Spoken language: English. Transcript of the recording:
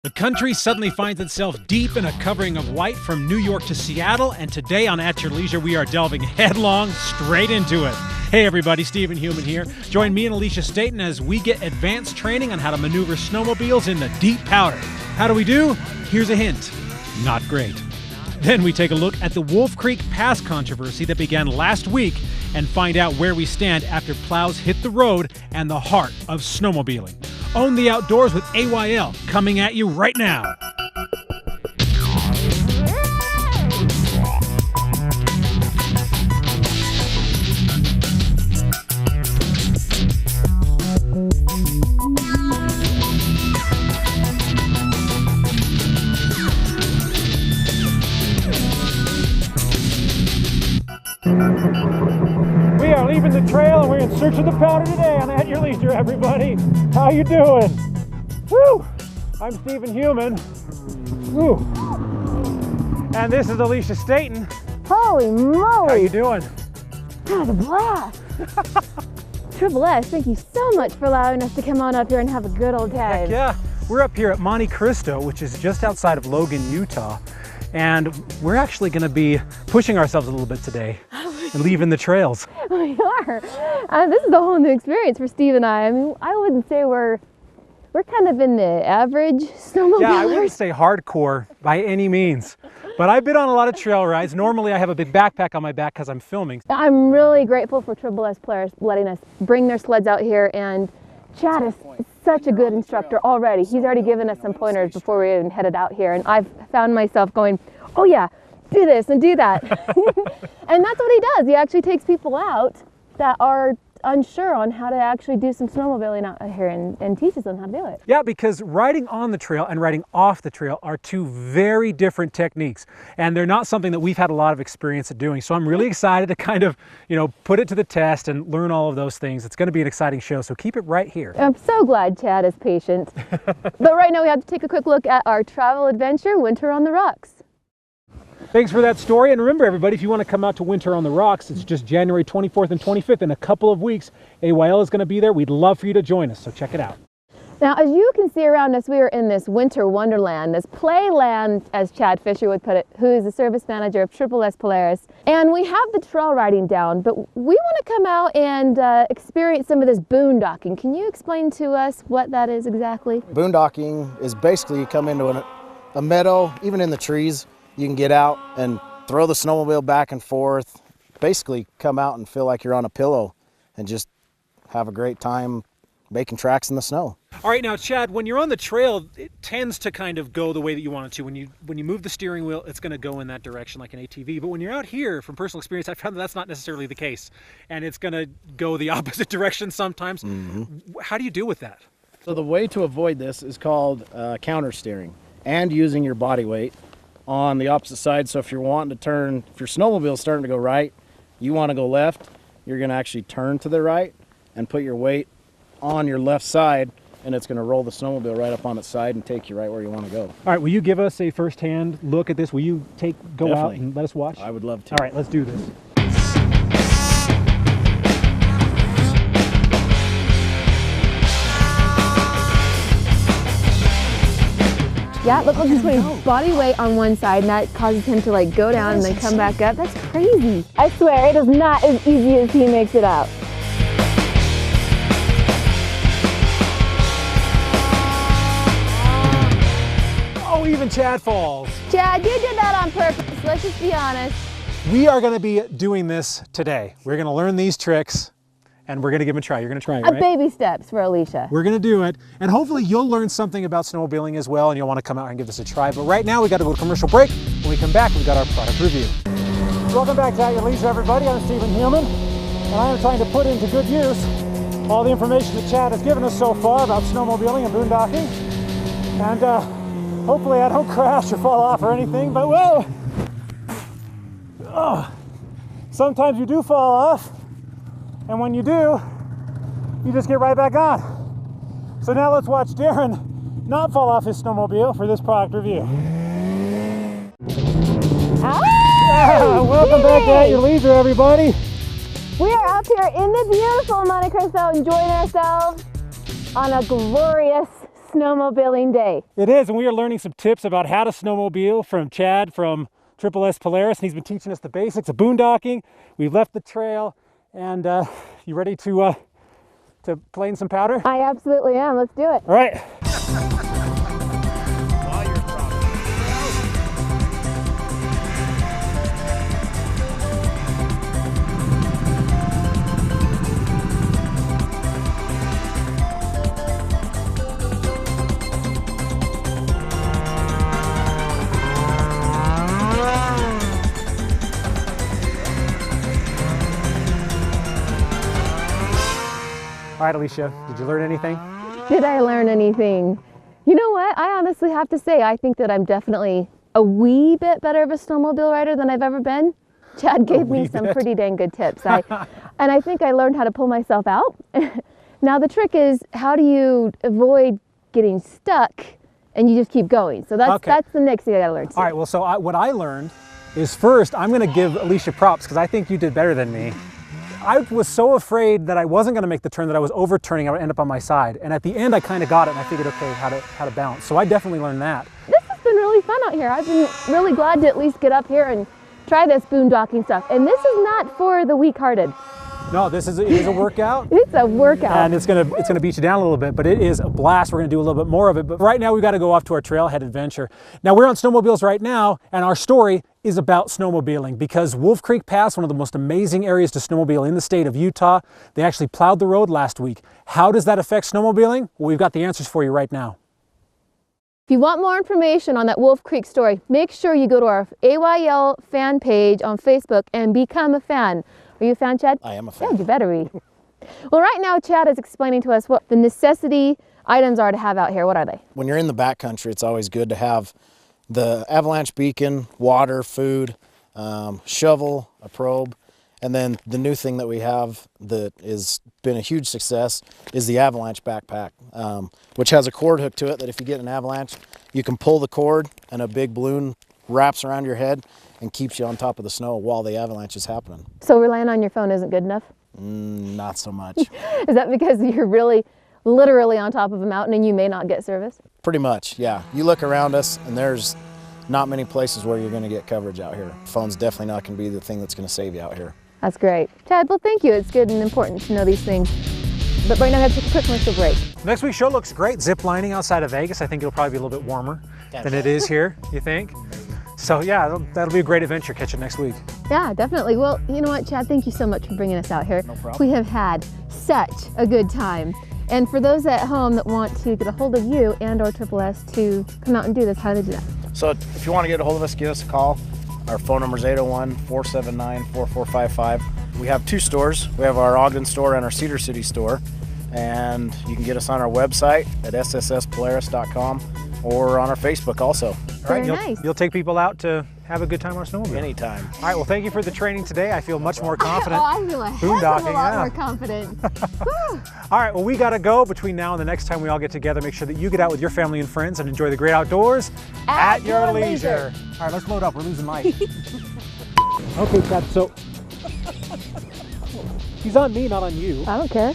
The country suddenly finds itself deep in a covering of white from New York to Seattle, and today on At Your Leisure, we are delving headlong straight into it. Hey everybody, Stephen Heumann here. Join me and Alicia Staten as we get advanced training on how to maneuver snowmobiles in the deep powder. How do we do? Here's a hint. Not great. Then we take a look at the Wolf Creek Pass controversy that began last week and find out where we stand after plows hit the road and the heart of snowmobiling. Own the outdoors with AYL, coming at you right now. We are leaving the trail and we're in search of the powder today on At Your Leisure, everybody. How you doing? Woo! I'm Stephen Heumann. Woo! And this is Alicia Staten. Holy moly! How you doing? Had a blast! Triple S, thank you so much for allowing us to come on up here and have a good old time. Heck yeah. We're up here at Monte Cristo, which is just outside of Logan, Utah. And we're actually going to be pushing ourselves a little bit today and leaving the trails. We are. This is a whole new experience for Steve and I. I mean, I wouldn't say we're kind of in the average snowmobilers. Yeah, I wouldn't say hardcore by any means. But I've been on a lot of trail rides. Normally I have a big backpack on my back because I'm filming. I'm really grateful for Triple S players letting us bring their sleds out here, and Chad is such a good instructor already. He's already given us some pointers before we even headed out here, and I've found myself going, oh yeah, do this and do that. And that's what he does. He actually takes people out that are unsure on how to actually do some snowmobiling out here and teaches them how to do it. Yeah, because riding on the trail and riding off the trail are two very different techniques, and they're not something that we've had a lot of experience at doing. So I'm really excited to kind of, put it to the test and learn all of those things. It's going to be an exciting show, so keep it right here. I'm so glad Chad is patient. But right now we have to take a quick look at our travel adventure, Winter on the Rocks. Thanks for that story, and remember everybody, if you want to come out to Winter on the Rocks, it's just January 24th and 25th in a couple of weeks. AYL is going to be there. We'd love for you to join us, so check it out. Now, as you can see around us, we are in this winter wonderland, this playland, as Chad Fisher would put it, who is the service manager of Triple S Polaris. And we have the trail riding down, but we want to come out and experience some of this boondocking. Can you explain to us what that is exactly? Boondocking is basically you come into a meadow, even in the trees. You can get out and throw the snowmobile back and forth, basically come out and feel like you're on a pillow and just have a great time making tracks in the snow. All right, now Chad, when you're on the trail, it tends to kind of go the way that you want it to. When you move the steering wheel, it's going to go in that direction like an ATV. But when you're out here, from personal experience, I found that that's not necessarily the case. And it's going to go the opposite direction sometimes. Mm-hmm. How do you deal with that? So the way to avoid this is called counter steering and using your body weight on the opposite side. So if you're wanting to turn, if your snowmobile is starting to go right, you want to go left, you're going to actually turn to the right and put your weight on your left side, and it's going to roll the snowmobile right up on its side and take you right where you want to go. All right, will you give us a first-hand look at this? Will you go Definitely. Out and let us watch? I would love to. All right, let's do this. Yeah, look, he's putting body weight on one side, and that causes him to go down and then come back up. That's crazy. I swear, it is not as easy as he makes it out. Oh, even Chad falls. Chad, you did that on purpose. Let's just be honest. We are going to be doing this today. We're going to learn these tricks, and we're going to give them a try. You're going to try it, right? Baby steps for Alicia. We're going to do it, and hopefully you'll learn something about snowmobiling as well, and you'll want to come out and give this a try. But right now, we got to go to commercial break. When we come back, we've got our product review. Welcome back to At Your Leisure, everybody. I'm Stephen Heumann, and I am trying to put into good use all the information that Chad has given us so far about snowmobiling and boondocking. And hopefully I don't crash or fall off or anything, but whoa! Oh, sometimes you do fall off, and when you do, you just get right back on. So now let's watch Darren not fall off his snowmobile for this product review. Yeah, welcome back to At Your Leisure, everybody. We are up here in the beautiful Monte Cristo enjoying ourselves on a glorious snowmobiling day. It is, and we are learning some tips about how to snowmobile from Chad from Triple S Polaris, and he's been teaching us the basics of boondocking. We've left the trail, and you ready to play in some powder? I absolutely am. Let's do it. All right. All right, Alicia, did you learn anything? Did I learn anything? You know what? I honestly have to say, I think that I'm definitely a wee bit better of a snowmobile rider than I've ever been. Chad gave me some pretty dang good tips. And I think I learned how to pull myself out. Now the trick is, how do you avoid getting stuck and you just keep going? So that's the next thing I gotta learn too. All right, well, so what I learned is, first, I'm gonna give Alicia props because I think you did better than me. I was so afraid that I wasn't going to make the turn that I was overturning. I would end up on my side. And at the end, I kind of got it, and I figured, okay, how to bounce. So I definitely learned that. This has been really fun out here. I've been really glad to at least get up here and try this boondocking stuff. And this is not for the weak-hearted. No, it is a workout. It's a workout. And it's gonna beat you down a little bit, but it is a blast. We're gonna do a little bit more of it. But right now, we've got to go off to our trailhead adventure. Now, we're on snowmobiles right now, and our story is about snowmobiling because Wolf Creek Pass, one of the most amazing areas to snowmobile in the state of Utah, they actually plowed the road last week. How does that affect snowmobiling? Well, we've got the answers for you right now. If you want more information on that Wolf Creek story, make sure you go to our AYL fan page on Facebook and become a fan. Are you a fan, Chad? I am a fan. Yeah, you better be. Well, right now, Chad is explaining to us what the necessity items are to have out here. What are they? When you're in the backcountry, it's always good to have the avalanche beacon, water, food, shovel, a probe, and then the new thing that we have that has been a huge success is the avalanche backpack, which has a cord hook to it that if you get an avalanche, you can pull the cord and a big balloon wraps around your head and keeps you on top of the snow while the avalanche is happening. So relying on your phone isn't good enough? Not so much. Is that because you're really literally on top of a mountain and you may not get service? Pretty much, yeah. You look around us and there's not many places where you're going to get coverage out here. Phone's definitely not going to be the thing that's going to save you out here. That's great. Chad, well, thank you. It's good and important to know these things. But right now, we have to take a quick commercial break. Next week's show looks great. Zip lining outside of Vegas. I think it'll probably be a little bit warmer than it is here, you think? So yeah, that'll be a great adventure. Catch it next week. Yeah, definitely. Well, you know what, Chad, thank you so much for bringing us out here. No problem. We have had such a good time. And for those at home that want to get a hold of you and or Triple S to come out and do this, how do they do that? So if you want to get a hold of us, give us a call. Our phone number is 801-479-4455. We have two stores. We have our Ogden store and our Cedar City store. And you can get us on our website at ssspolaris.com or on our Facebook also. All right, Very nice. You'll take people out to have a good time on a snowmobile. Anytime. All right, well, thank you for the training today. I feel much more confident. Oh, I feel a heck of a Boondocking, lot yeah. more confident. Whew. All right, well, we got to go. Between now and the next time we all get together, make sure that you get out with your family and friends and enjoy the great outdoors At your leisure. All right, let's load up. We're losing Mike. Okay, Chad, so he's on me, not on you. I don't care.